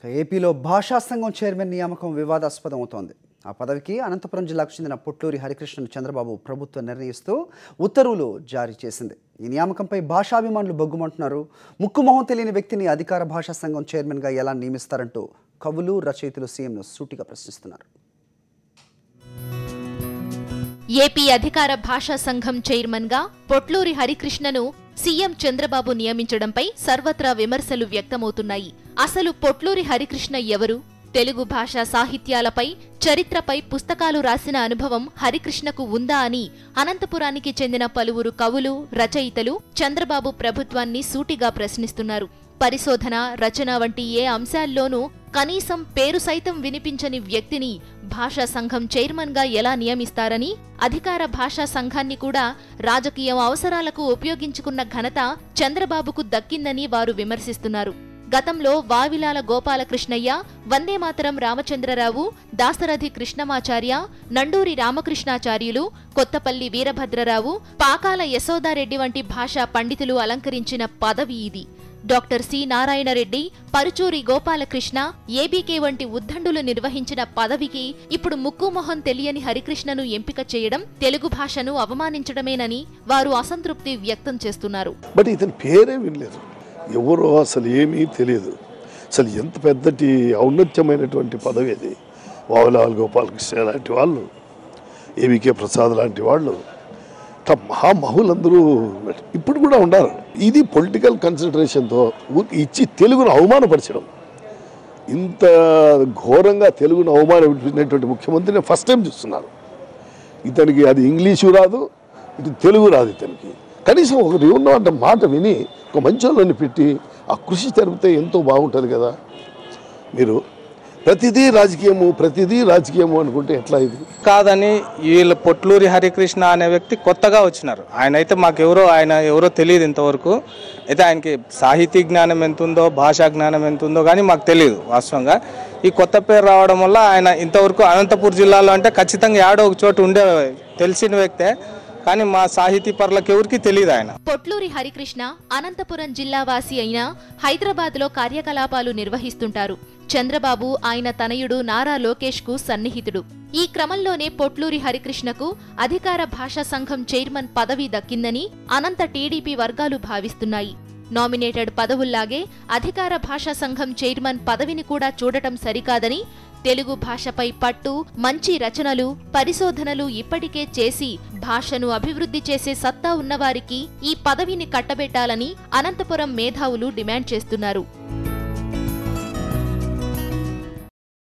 ఏపీలో భాషా సంఘం చైర్మన్ నియామకం వివాదాస్పదం అవుతోంది. ఆ పదవికి అనంతపురం జిల్లాకు చెందిన పొట్లూరి హరికృష్ణను చంద్రబాబు ప్రభుత్వం నిర్ణయిస్తూ ఉత్తర్వులు జారీ చేసింది. ఈ నియామకంపై భాషాభిమానులు బొగ్గుమంటున్నారు. ముక్కుమొహం తెలియని వ్యక్తిని అధికార భాషా సంఘం చైర్మన్గా ఎలా నియమిస్తారంటూ కవులు, రచయితలు సీఎంను సూటిగా ప్రశ్నిస్తున్నారు. ఏపీ అధికార భాషా సంఘం చైర్మన్గా పొట్లూరి హరికృష్ణను సీఎం చంద్రబాబు నియమించడంపై సర్వత్రా విమర్శలు వ్యక్తమవుతున్నాయి. అసలు పొట్లూరి హరికృష్ణ ఎవరు? తెలుగు భాషా సాహిత్యాలపై, చరిత్రపై పుస్తకాలు రాసిన అనుభవం హరికృష్ణకు ఉందా అని అనంతపురానికి చెందిన పలువురు కవులు, రచయితలు చంద్రబాబు ప్రభుత్వాన్ని సూటిగా ప్రశ్నిస్తున్నారు. పరిశోధన, రచన వంటి ఏ అంశాల్లోనూ కనీసం పేరు సైతం వినిపించని వ్యక్తిని భాషా సంఘం చైర్మన్గా ఎలా నియమిస్తారని, అధికార భాషా సంఘాన్ని కూడా రాజకీయ అవసరాలకు ఉపయోగించుకున్న ఘనత చంద్రబాబుకు దక్కిందని వారు విమర్శిస్తున్నారు. గతంలో వావిలాల గోపాలకృష్ణయ్య, వందేమాతరం రామచంద్రరావు, దాశరథి కృష్ణమాచార్య, నండూరి రామకృష్ణాచార్యులు, కొత్తపల్లి వీరభద్రరావు, పాకాల యశోదారెడ్డి వంటి భాషా పండితులు అలంకరించిన పదవి ఇది. Doctor C Narayanareddy, Paruchuri Gopalakrishna, ABK వంటి ఉద్దండులు నిర్వహించిన పదవికి ఇప్పుడు ముక్కుమొహం తెలియని హరికృష్ణను ఎంపిక చేయడం తెలుగు భాషను అవమానించడమేనని వారు అసంతృప్తి వ్యక్తం చేస్తున్నారు. బట్ ఇతని పేరే వినలేదు, ఎవరో అసలు ఏమీ తెలియదు. అసలు ఎంత పెద్దటి ఔన్నత్యమైనటువంటి పదవి అది. వావిలాల గోపాలకృష్ణ లాంటి వాళ్ళు, ఏబీకే ప్రసాద్ లాంటి వాళ్ళు, మహామహులందరూ ఇప్పుడు కూడా ఉన్నారు. ఇది పొలిటికల్ కన్సిడరేషన్తో ఇచ్చి తెలుగును అవమానపరచడం, ఇంత ఘోరంగా తెలుగును అవమానపరిచినటువంటి ముఖ్యమంత్రిని ఫస్ట్ టైం చూస్తున్నారు. ఇతనికి అది ఇంగ్లీషు రాదు, ఇటు తెలుగు రాదు. ఇతనికి కనీసం ఒకరు ఉన్నంత మాట విని ఒక మంచి వాళ్ళని పెట్టి ఆ కృషి జరిపితే ఎంతో బాగుంటుంది కదా. మీరు ప్రతిదీ రాజకీయము అనుకుంటే ఎట్లా? ఇది కాదని వీళ్ళ పొట్లూరి హరికృష్ణ అనే వ్యక్తి కొత్తగా వచ్చినారు. ఆయన అయితే ఆయన ఎవరో తెలియదు ఇంతవరకు. అయితే ఆయనకి సాహితీ జ్ఞానం ఎంత ఉందో, భాషా జ్ఞానం ఎంత ఉందో కానీ మాకు తెలియదు వాస్తవంగా. ఈ కొత్త పేరు రావడం వల్ల ఆయన ఇంతవరకు అనంతపురం జిల్లాలో అంటే ఖచ్చితంగా యాడో ఒక చోటు ఉండే తెలిసిన వ్యక్తే, కానీ మా సాహితీ పరులకు ఎవరికి తెలియదు. ఆయన పొట్లూరి హరికృష్ణ అనంతపురం జిల్లా వాసి అయినా హైదరాబాద్ లో కార్యకలాపాలు నిర్వహిస్తుంటారు. చంద్రబాబు ఆయన తనయుడు నారా లోకేష్ కు సన్నిహితుడు. ఈ క్రమంలోనే పొట్లూరి హరికృష్ణకు అధికార భాషా సంఘం చైర్మన్ పదవి దక్కిందని అనంత టీడీపీ వర్గాలు భావిస్తున్నాయి. నామినేటెడ్ పదవుల్లాగే అధికార భాషా సంఘం చైర్మన్ పదవిని కూడా చూడటం సరికాదని, తెలుగు భాషపై పట్టు, మంచి రచనలు, పరిశోధనలు ఇప్పటికే చేసి భాషను అభివృద్ధి చేసే సత్తా ఉన్నవారికి ఈ పదవిని కట్టబెట్టాలని అనంతపురం మేధావులు డిమాండ్ చేస్తున్నారు.